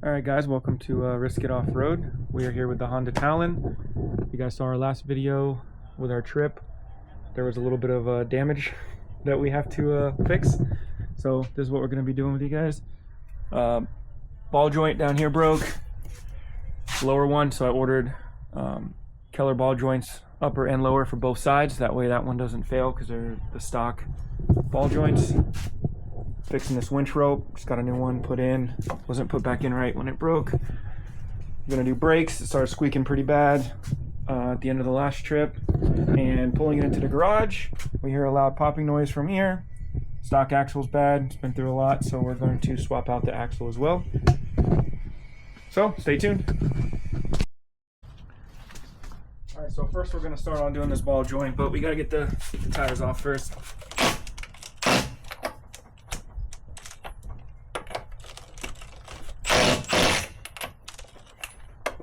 Alright guys, welcome to Risk It Off-Road. We are here with the Honda Talon. You guys saw our last video with our trip. There was a little bit of damage that we have to fix. So this is what we're going to be doing with you guys. Ball joint down here broke. Lower one, so I ordered Keller Ball Joints upper and lower for both sides. That way that one doesn't fail because they're the stock ball joints. Fixing this winch rope, just got a new one put in. Wasn't put back in right when it broke. I'm gonna do brakes. It started squeaking pretty bad at the end of the last trip. And pulling it into the garage, we hear a loud popping noise from here. Stock axle's bad, it's been through a lot, so we're going to swap out the axle as well. So, stay tuned. Alright, so first we're gonna start on doing this ball joint, but we gotta get the tires off first.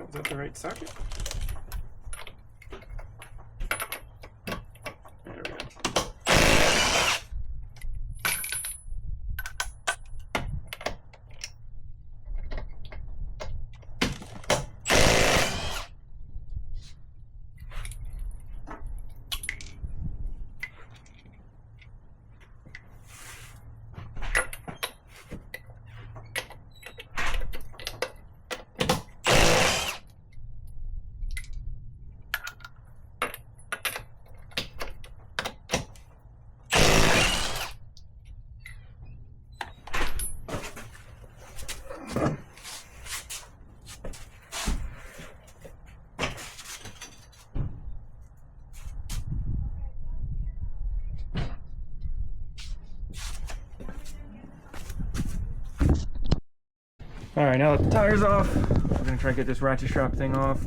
Is that the right socket? There we go. Alright, now that the tire's off, we're going to try to get this ratchet strap thing off.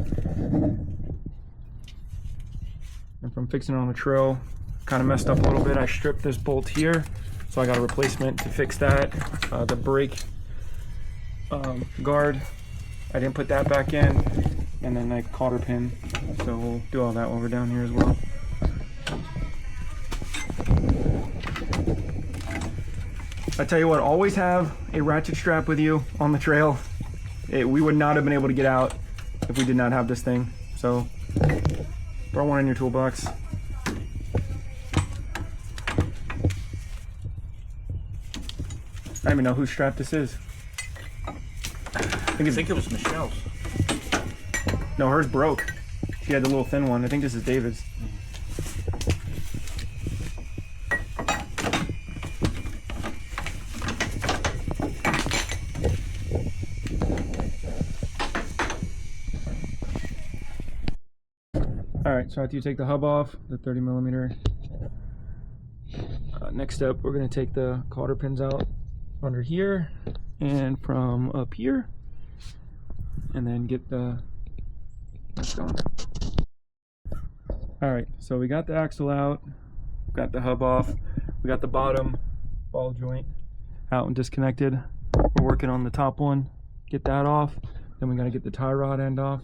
And from fixing it on the trail, kind of messed up a little bit. I stripped this bolt here, so I got a replacement to fix that. The brake guard, I didn't put that back in. And then a cotter pin, so we'll do all that while we're down here as well. I tell you what, always have a ratchet strap with you on the trail. We would not have been able to get out if we did not have this thing. So throw one in your toolbox. I don't even know whose strap this is. I think it was Michelle's. No, hers broke. She had the little thin one. I think this is David's. Alright, so after you take the hub off, the 30mm, next step we're going to take the cotter pins out under here and from up here, and then get the rest on. Alright, so we got the axle out, got the hub off, we got the bottom ball joint out and disconnected. We're working on the top one, get that off, then we got to get the tie rod end off.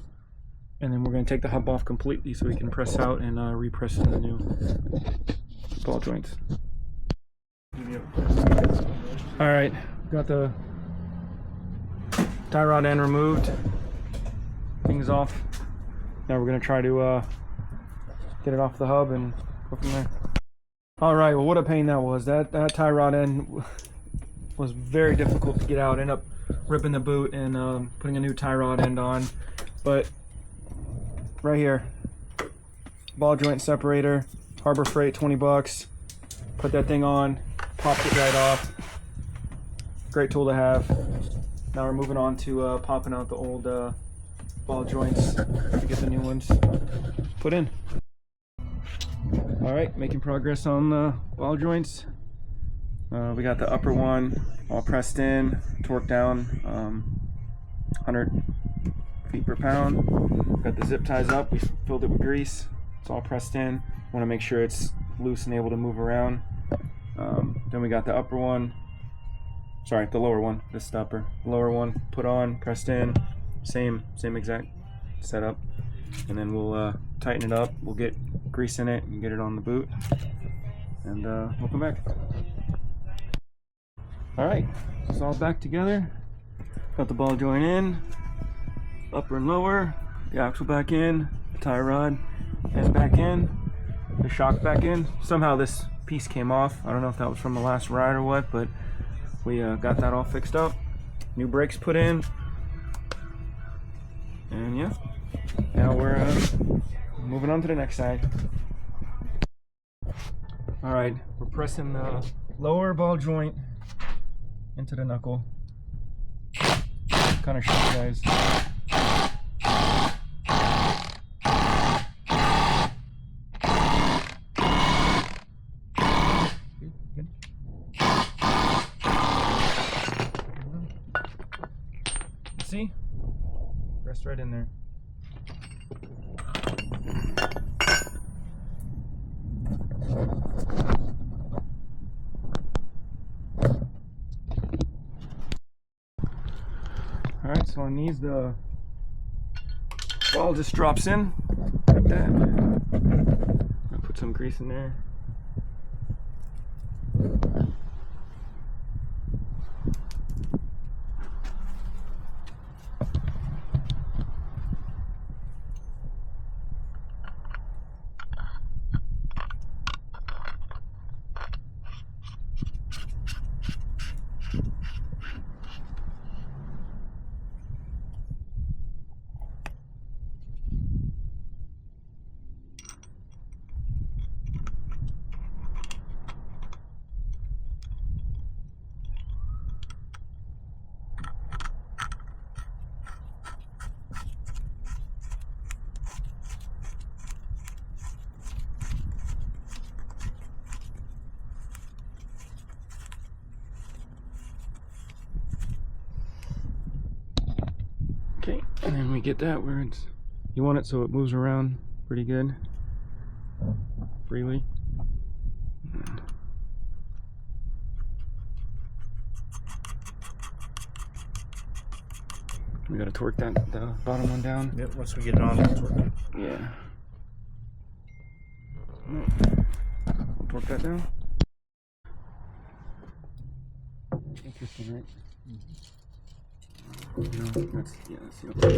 And then we're going to take the hub off completely so we can press out and repress in the new ball joints. Alright, got the tie rod end removed. Things off. Now we're going to try to get it off the hub and go from there. Alright, well, what a pain that was. That tie rod end was very difficult to get out. Ended up ripping the boot and putting a new tie rod end on. But right here, ball joint separator, Harbor Freight, 20 bucks. Put that thing on, popped it right off. Great tool to have. Now we're moving on to popping out the old ball joints to get the new ones put in. All right, making progress on the ball joints. We got the upper one all pressed in, torqued down, 100 feet per pound. Got the zip ties up, we filled it with grease. It's all pressed in. Want to make sure it's loose and able to move around. Then we got the upper one, sorry, the lower one, this is the upper. Lower one put on, pressed in, same exact setup. And then we'll tighten it up, we'll get grease in it and get it on the boot. And we'll come back. All right, it's all back together. Got the ball joint in, upper and lower, the axle back in, the tie rod and back in, the shock back in. Somehow this piece came off. I don't know if that was from the last ride or what, but we got that all fixed up. New brakes put in, and yeah, now we're moving on to the next side. All right, we're pressing the lower ball joint into the knuckle. Kind of show you guys. See? Press right in there. Alright, so on these the ball just drops in like that. I'll put some grease in there. Okay, and then we get that where it's, you want it so it moves around pretty good, freely. We gotta torque that, the bottom one down. Yep, once we get it on, we'll torque it. Yeah. Torque that down. Interesting, right? No, that's, yeah, that's the other.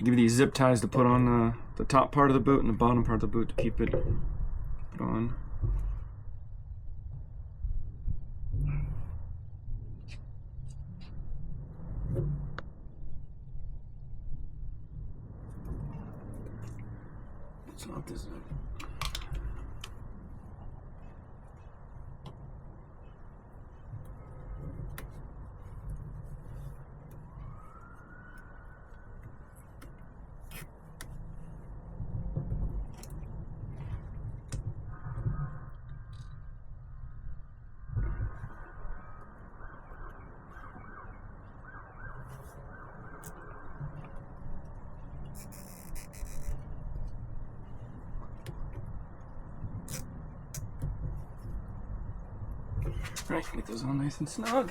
Give you these zip ties to put on the top part of the boot and the bottom part of the boot to keep it on. Let's lock this up. Right, get those all nice and snug.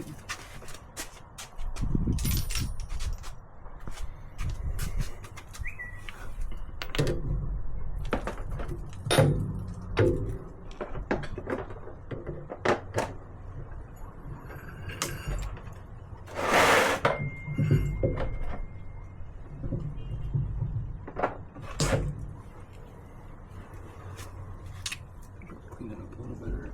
Clean that up a little better.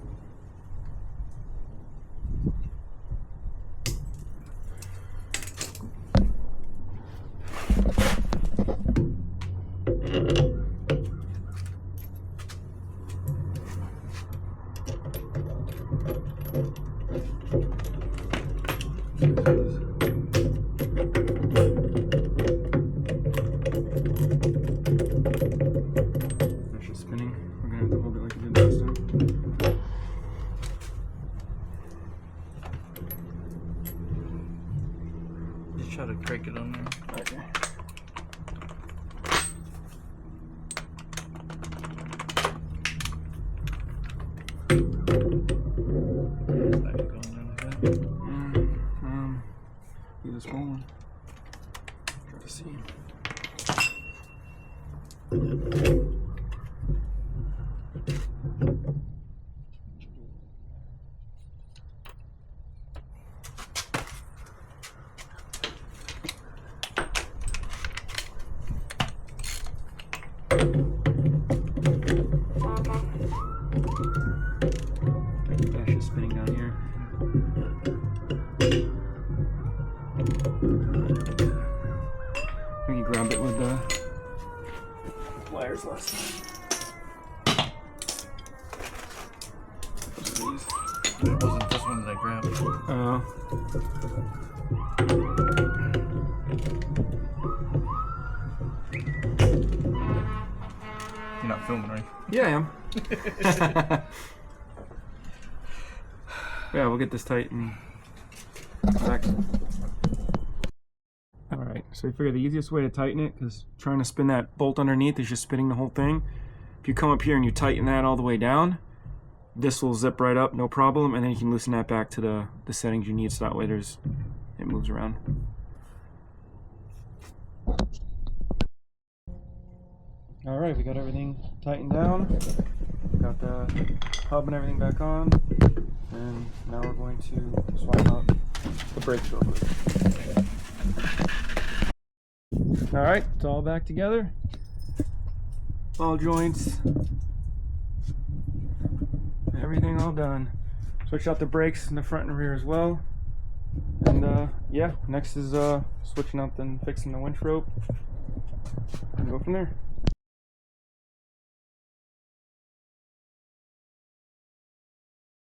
Actually spinning. We're gonna have to hold it like we did last time. Just try to crank it on there. Okay. Use a small one. Try to see. Dash is spinning down here. I think you grabbed it with the pliers last time. These. It wasn't this one that I grabbed. You're not filming, right? Yeah, I am. Yeah, we'll get this tight and back. Alright, so we figured the easiest way to tighten it, because trying to spin that bolt underneath is just spinning the whole thing. If you come up here and you tighten that all the way down, this will zip right up, no problem, and then you can loosen that back to the settings you need, so that way it moves around. Alright, we got everything tightened down, got the hub and everything back on, and now we're going to swap out the brakes real quick. Alright, it's all back together. Ball joints. Everything all done. Switch out the brakes in the front and rear as well. And yeah, next is switching out and fixing the winch rope. And go from there.